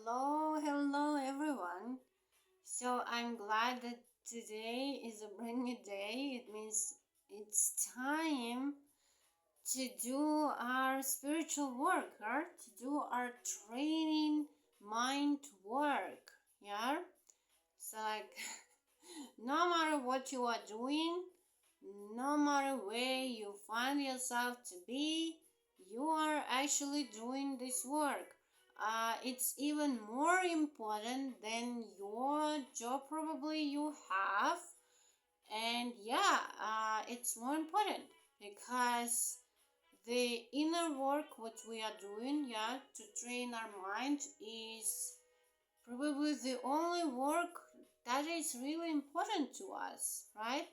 Hello everyone. So I'm glad that today is a brand new day. It means it's time to do our spiritual work, or to do our training mind work. Yeah? So, like, no matter what you are doing, no matter where you find yourself to be, you are actually doing this work. It's even more important than your job probably you have. And yeah, it's more important because the inner work what we are doing, yeah, to train our mind is probably the only work that is really important to us, right?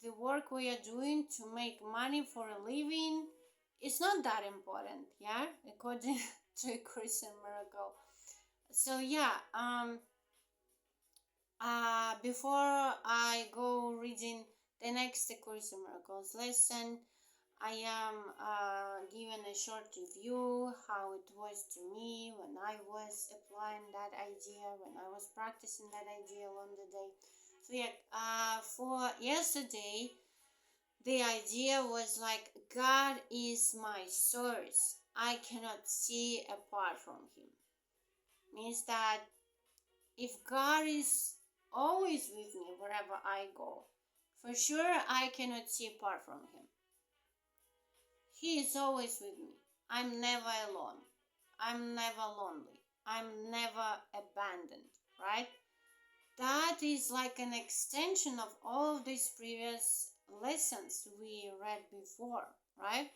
The work we are doing to make money for a living is not that important, yeah, according to a Course in Miracle. So yeah, before I go reading the next Course in Miracles lesson, I am giving a short review how it was to me when I was applying that idea, when I was practicing that idea along the day. So yeah, for yesterday, the idea was like God is my source. I cannot see apart from Him. Means that if God is always with me wherever I go, for sure I cannot see apart from Him. He is always with me. I'm never alone. I'm never lonely. I'm never abandoned, right? That is like an extension of all of these previous lessons we read before, right?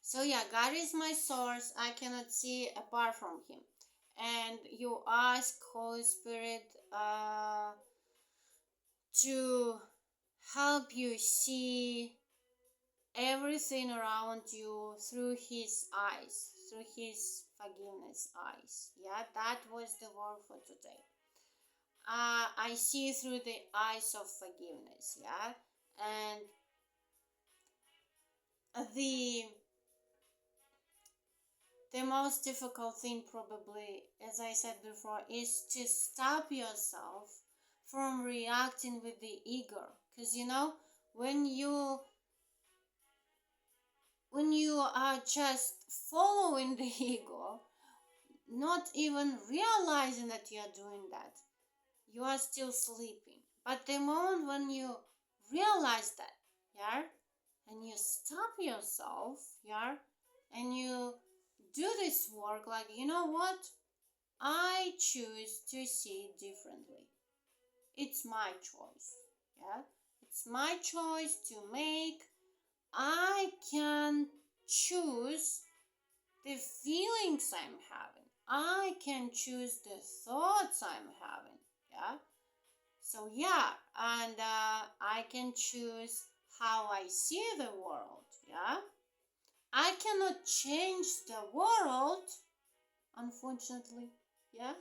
So yeah, God is my source. I cannot see apart from Him. And you ask Holy Spirit to help you see everything around you through His eyes, through His forgiveness eyes. Yeah, that was the word for today. I see through the eyes of forgiveness. Yeah, and the most difficult thing, probably, as I said before, is to stop yourself from reacting with the ego. Because when you when you are just following the ego, not even realizing that you are doing that, you are still sleeping. But the moment when you realize that, yeah, and you stop yourself, yeah, and you do this work, like, you know what? I choose to see differently. It's my choice, yeah? It's my choice to make. I can choose the feelings I'm having. I can choose the thoughts I'm having, yeah? So yeah, and I can choose how I see the world, yeah? I cannot change the world, unfortunately, yeah?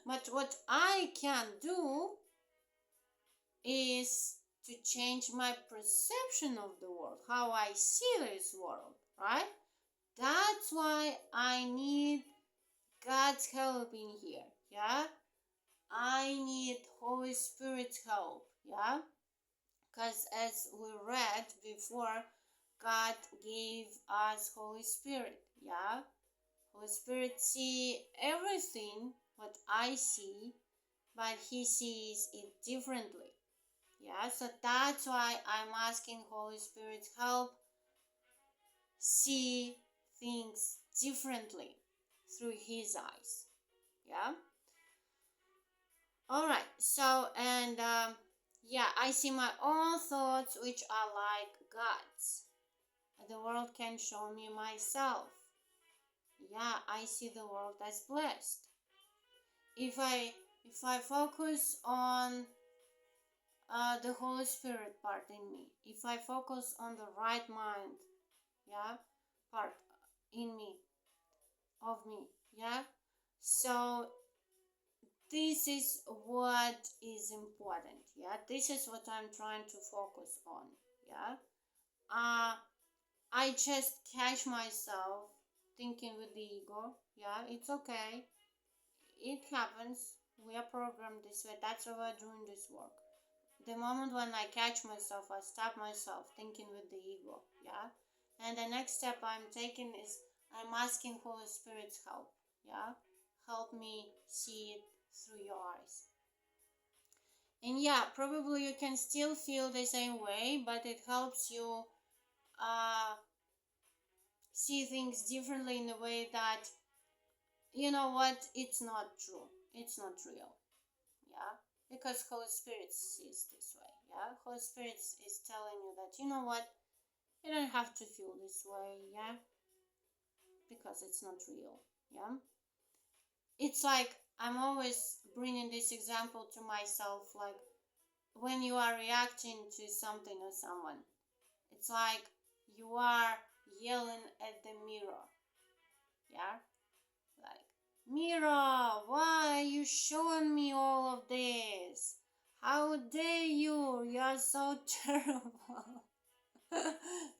But what I can do is to change my perception of the world, how I see this world, right? That's why I need God's help in here, yeah? I need Holy Spirit's help, yeah? Because as we read before, God gave us Holy Spirit, yeah? Holy Spirit see everything what I see, but He sees it differently. Yeah, so that's why I'm asking Holy Spirit's help see things differently through His eyes. Yeah. All right. So and yeah, I see my own thoughts, which are like God's. The world can show me myself. Yeah, I see the world as blessed. If I focus on the Holy Spirit part in me, if I focus on the right mind, yeah, part in me, of me, yeah. So this is what is important, yeah. This is what I'm trying to focus on, yeah. I just catch myself thinking with the ego. Yeah, it's okay. It happens. We are programmed this way. That's why we're doing this work. The moment when I catch myself, I stop myself thinking with the ego. Yeah. And the next step I'm taking is I'm asking Holy Spirit's help. Yeah. Help me see it through your eyes. And yeah, probably you can still feel the same way, but it helps you see things differently in a way that, you know what, it's not true. It's not real. Yeah. Because Holy Spirit sees this way. Yeah. Holy Spirit is telling you that, you know what, you don't have to feel this way. Yeah. Because it's not real. Yeah. It's like I'm always bringing this example to myself, like when you are reacting to something or someone, it's like you are yelling at the mirror. Yeah. Like, mirror, why are you showing me all of this? How dare you? You're so terrible.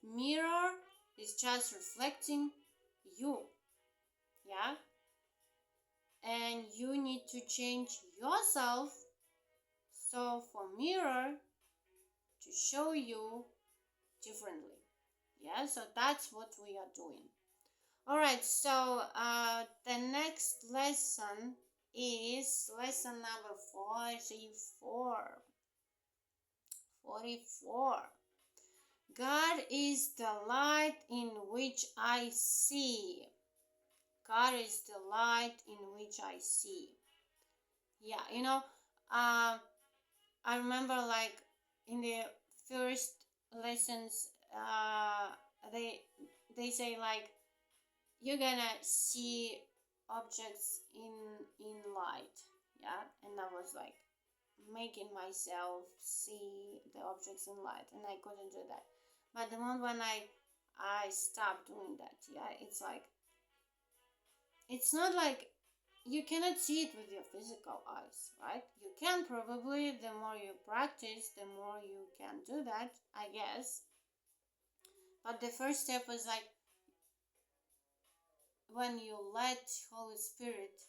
Mirror is just reflecting you. Yeah? And you need to change yourself so for mirror to show you differently. Yeah, so that's what we are doing. All right, so the next lesson is lesson number 44. 44. God is the light in which I see. God is the light in which I see. Yeah, I remember like in the first lessons, they say like you're gonna see objects in light. Yeah, and I was like making myself see the objects in light, and I couldn't do that. But the moment when I stopped doing that, yeah, it's like it's not like you cannot see it with your physical eyes, right? You can probably, the more you practice, the more you can do that, I guess. But the first step is like when you let Holy Spirit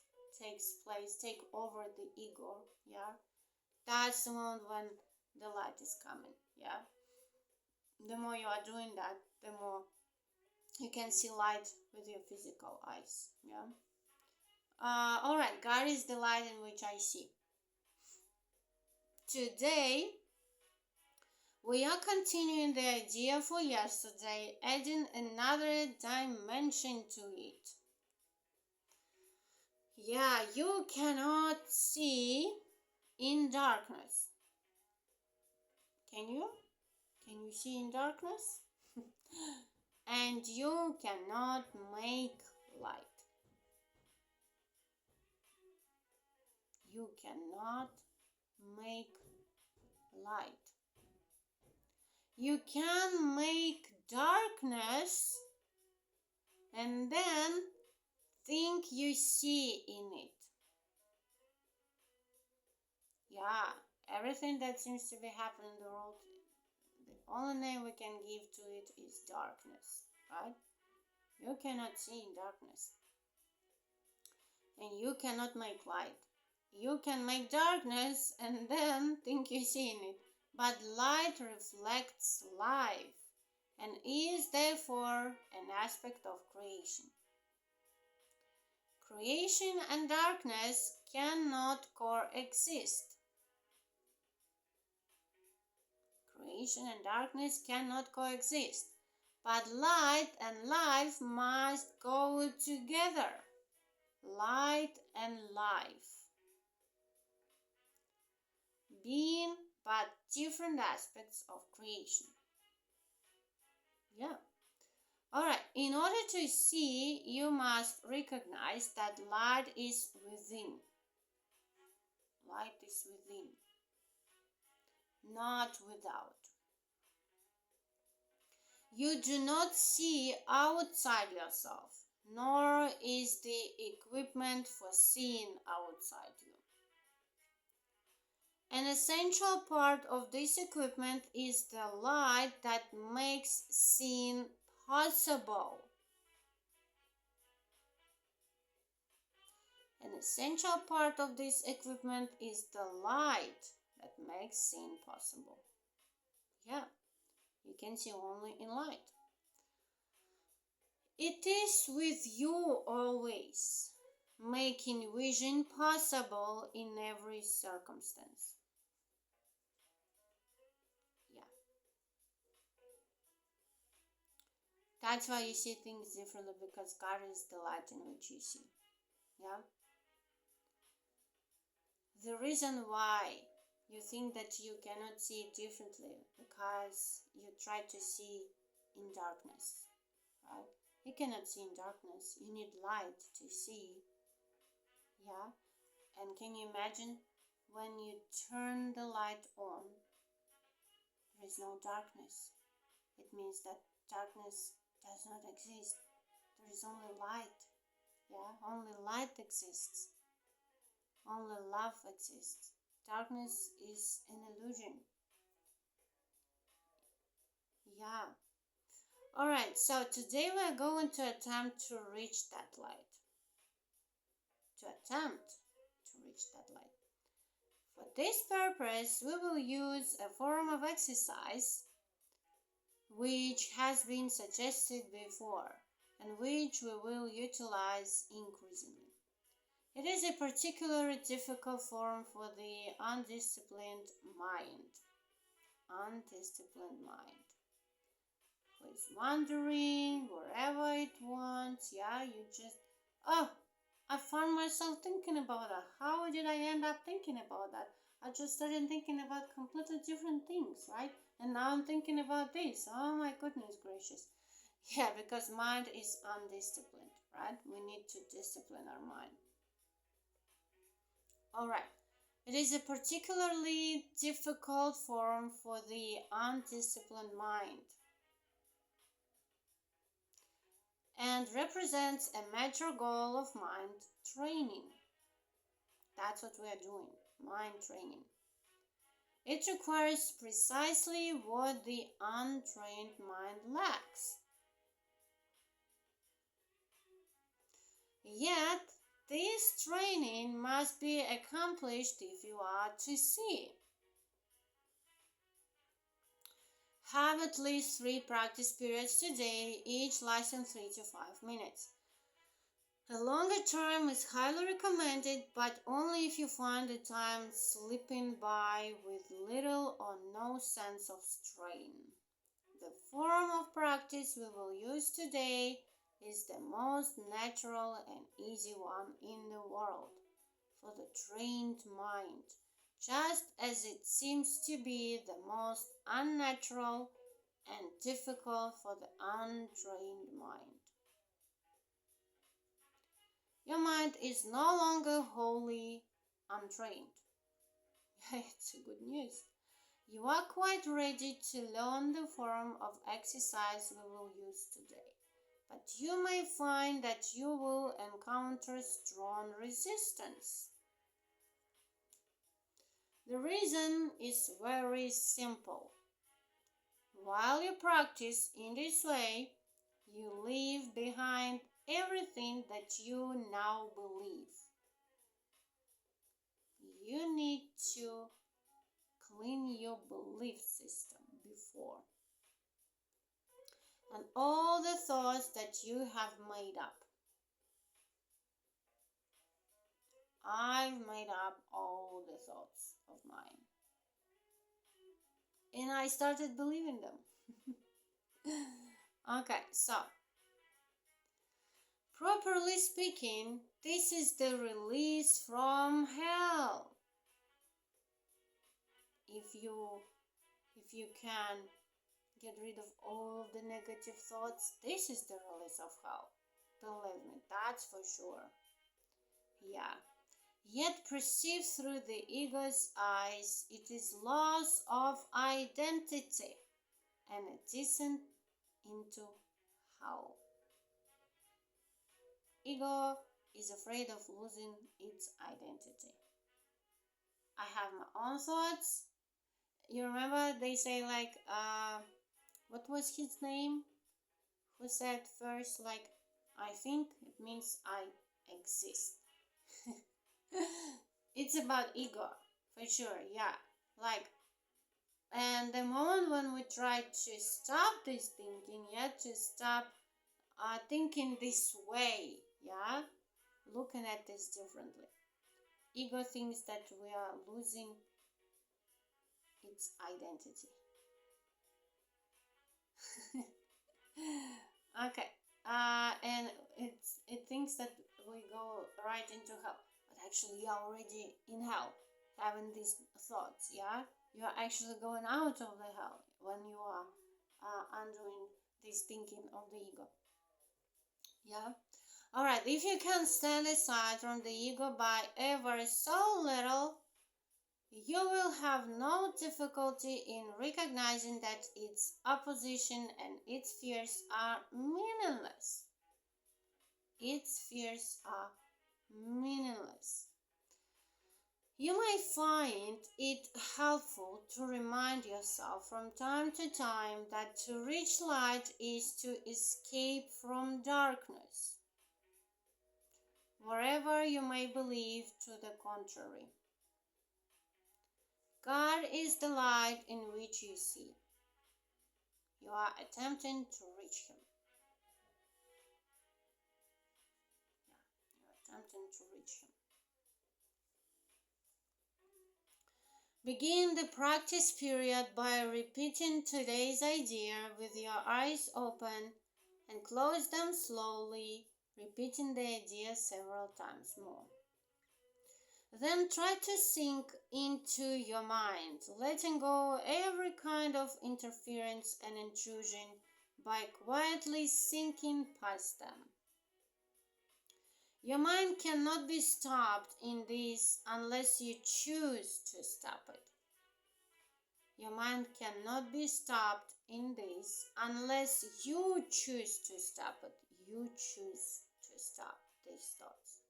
take over the ego, yeah, that's the moment when the light is coming, yeah. The more you are doing that, the more you can see light with your physical eyes, yeah. All right, God is the light in which I see. Today, we are continuing the idea for yesterday, adding another dimension to it. Yeah, you cannot see in darkness. Can you? Can you see in darkness? And you cannot make light. You cannot make light. You can make darkness and then think you see in it. Yeah, everything that seems to be happening in the world, the only name we can give to it is darkness, right? You cannot see in darkness. And you cannot make light. You can make darkness and then think you see in it. But light reflects life and is therefore an aspect of creation. Creation and darkness cannot coexist. Creation and darkness cannot coexist, but light and life must go together. Light and life, being but different aspects of creation. Yeah. Alright, in order to see, you must recognize that light is within. Light is within, not without. You do not see outside yourself, nor is the equipment for seeing outside you. An essential part of this equipment is the light that makes seeing possible. An essential part of this equipment is the light that makes seeing possible. Yeah, you can see only in light. It is with you always, making vision possible in every circumstance. Yeah. That's why you see things differently, because God is the light in which you see. Yeah. The reason why you think that you cannot see differently because you try to see in darkness, right? You cannot see in darkness. You need light to see. Yeah. And can you imagine when you turn the light on, there is no darkness. It means that darkness does not exist. There is only light. Yeah, only light exists. Only love exists. Darkness is an illusion. Yeah. Alright, so today we're going to attempt to reach that light. To attempt to reach that light. For this purpose, we will use a form of exercise which has been suggested before and which we will utilize increasingly. It is a particularly difficult form for the undisciplined mind. Undisciplined mind. Who is wandering wherever it wants. Yeah, you just, oh, I found myself thinking about that. How did I end up thinking about that? I just started thinking about completely different things, right? And now I'm thinking about this. Oh my goodness gracious. Yeah, because mind is undisciplined, right? We need to discipline our mind. Alright, it is a particularly difficult form for the undisciplined mind and represents a major goal of mind training. That's what we are doing, mind training. It requires precisely what the untrained mind lacks. Yet, this training must be accomplished if you are to see. Have at least 3 practice periods today, each lasting 3 to 5 minutes. A longer term is highly recommended, but only if you find the time slipping by with little or no sense of strain. The form of practice we will use today is the most natural and easy one in the world for the trained mind, just as it seems to be the most unnatural and difficult for the untrained mind. Your mind is no longer wholly untrained. It's good news. You are quite ready to learn the form of exercise we will use today, but you may find that you will encounter strong resistance. The reason is very simple. While you practice in this way, you leave behind everything that you now believe. You need to clean your belief system before. And all the thoughts that you have made up. I've made up all the thoughts of mine. And I started believing them. Okay, so properly speaking, this is the release from hell. If you can get rid of all the negative thoughts, this is the release of hell. Believe me, that's for sure. Yeah. Yet perceived through the ego's eyes, it is loss of identity and a descent into hell. Ego is afraid of losing its identity. I have my own thoughts. You remember they say like, what was his name? Who said first like, I think it means I exist. it's about ego, for sure, yeah. Like, and the moment when we try to stop this thinking, yeah, to stop thinking this way, yeah, looking at this differently, ego thinks that we are losing its identity. Okay, and it thinks that we go right into hell, but actually you're already in hell, having these thoughts. Yeah, you are actually going out of the hell when you are undoing this thinking of the ego. Yeah. All right. If you can stand aside from the ego by ever so little, you will have no difficulty in recognizing that its opposition and its fears are meaningless. Its fears are meaningless. You may find it helpful to remind yourself from time to time that to reach light is to escape from darkness, wherever you may believe to the contrary. God is the light in which you see. You are attempting to reach Him. Yeah, you're attempting to reach Him. Begin the practice period by repeating today's idea with your eyes open and close them slowly, repeating the idea several times more. Then try to sink into your mind, letting go every kind of interference and intrusion by quietly sinking past them. Your mind cannot be stopped in this unless you choose to stop it. Your mind cannot be stopped in this unless you choose to stop it. You choose to stop these thoughts.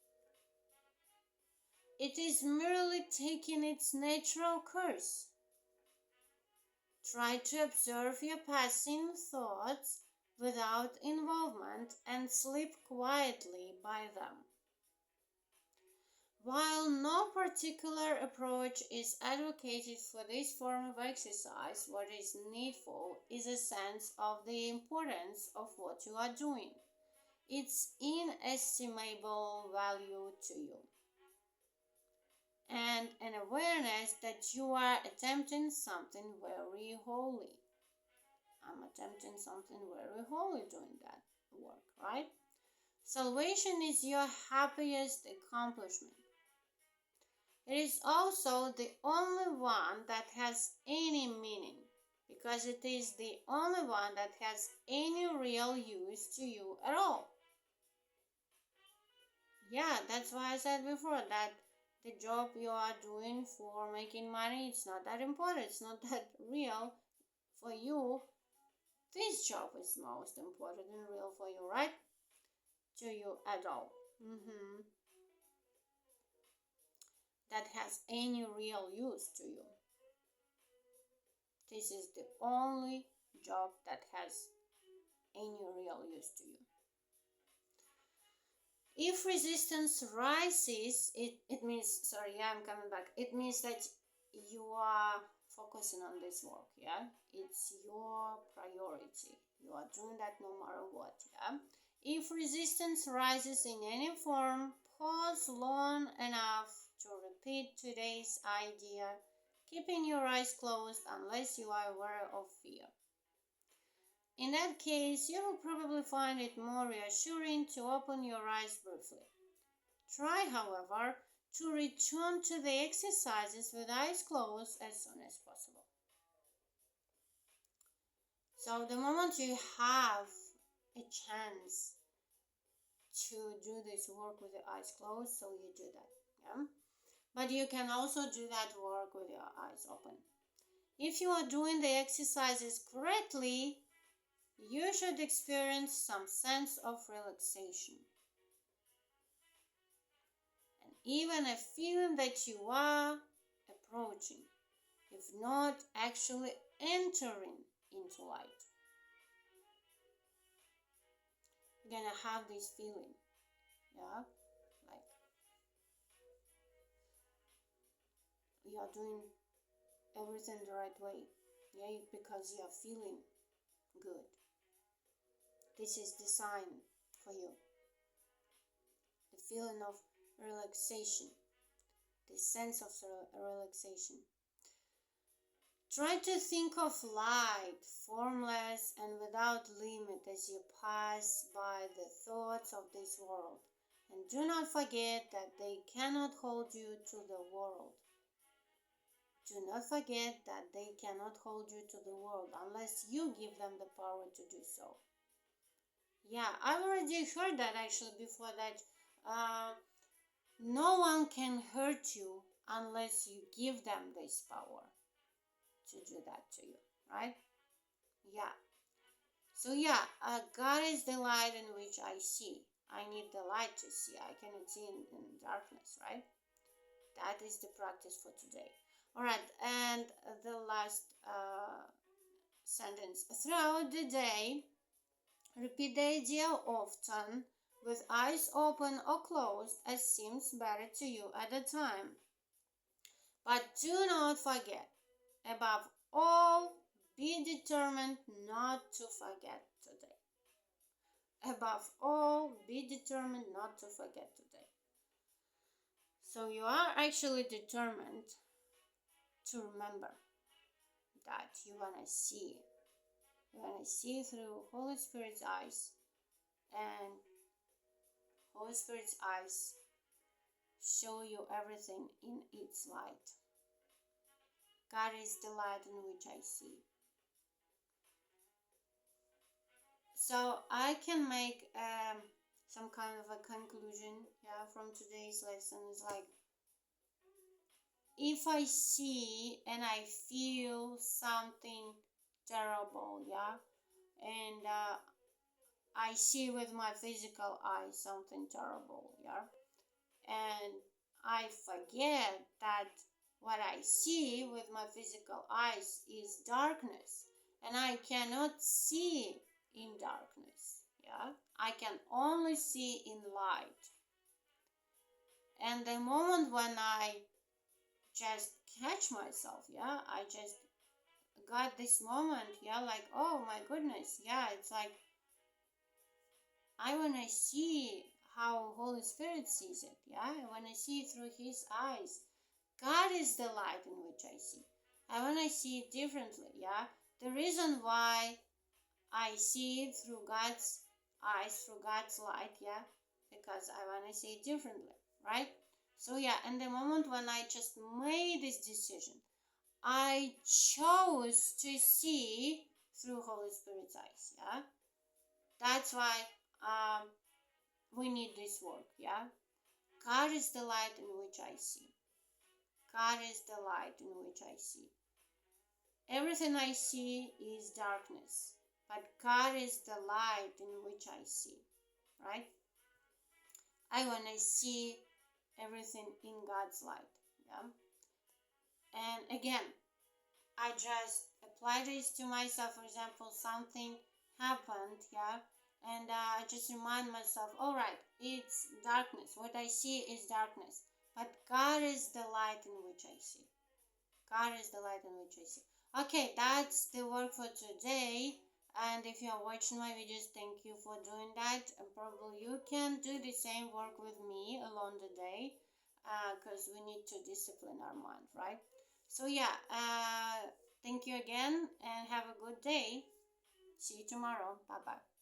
It is merely taking its natural course. Try to observe your passing thoughts without involvement and sleep quietly by them. While no particular approach is advocated for this form of exercise, what is needful is a sense of the importance of what you are doing, its inestimable value to you, and an awareness that you are attempting something very holy. I'm attempting something very holy doing that work, right? Salvation is your happiest accomplishment. It is also the only one that has any meaning, because it is the only one that has any real use to you at all. Yeah, that's why I said before that the job you are doing for making money, it's not that important, it's not that real for you. This job is most important and real for you, right? To you at all. That has any real use to you. This is the only job that has any real use to you. If resistance rises, it means, sorry, yeah, I'm coming back. It means that you are focusing on this work, yeah? It's your priority. You are doing that no matter what, yeah? If resistance rises in any form, pause long enough to repeat today's idea, keeping your eyes closed unless you are aware of fear. In that case, you will probably find it more reassuring to open your eyes briefly. Try, however, to return to the exercises with eyes closed as soon as possible. So the moment you have a chance to do this work with your eyes closed, so you do that, yeah? But you can also do that work with your eyes open. If you are doing the exercises correctly, you should experience some sense of relaxation and even a feeling that you are approaching, if not actually entering into light. You're gonna have this feeling, yeah, like you are doing everything the right way. Yeah, because you are feeling good. This is the sign for you. The feeling of relaxation, the sense of relaxation. Try to think of light, formless and without limit as you pass by the thoughts of this world. And do not forget that they cannot hold you to the world. Do not forget that they cannot hold you to the world unless you give them the power to do so. Yeah, I've already heard that actually before, that no one can hurt you unless you give them this power to do that to you, right? Yeah. So yeah, God is the light in which I see. I need the light to see. I cannot see in darkness, right? That is the practice for today. All right, and the last sentence. Throughout the day, repeat the idea often, with eyes open or closed, as seems better to you at the time. But do not forget, above all, be determined not to forget today. Above all, be determined not to forget today. So you are actually determined to remember that you want to see. You want to see through Holy Spirit's eyes, and Holy Spirit's eyes show you everything in its light. God is the light in which I see. So I can make some kind of a conclusion, yeah, from today's lesson. Is like, if I see and I feel something terrible, yeah, and I see with my physical eyes something terrible, yeah, and I forget that what I see with my physical eyes is darkness, and I cannot see in darkness, yeah, I can only see in light. And the moment when I just catch myself, yeah, I just got this moment, yeah, like, oh my goodness, yeah, it's like I want to see how Holy Spirit sees it, yeah, I want to see through His eyes. God is the light in which I see. I want to see it differently, yeah. The reason why I see it through God's eyes, through God's light, yeah, because I want to see it differently, right? So yeah, and the moment when I just made this decision, I chose to see through Holy Spirit's eyes, yeah. That's why we need this work, yeah. God is the light in which I see. God is the light in which I see. Everything I see is darkness, but God is the light in which I see, right? I want to see everything in God's light, yeah. And again, I just apply this to myself. For example, something happened, yeah, and I just remind myself, all right, it's darkness. What I see is darkness, but God is the light in which I see. God is the light in which I see. Okay, that's the work for today. And if you are watching my videos, thank you for doing that. And probably you can do the same work with me along the day, because we need to discipline our mind, right? So yeah, thank you again and have a good day. See you tomorrow. Bye bye.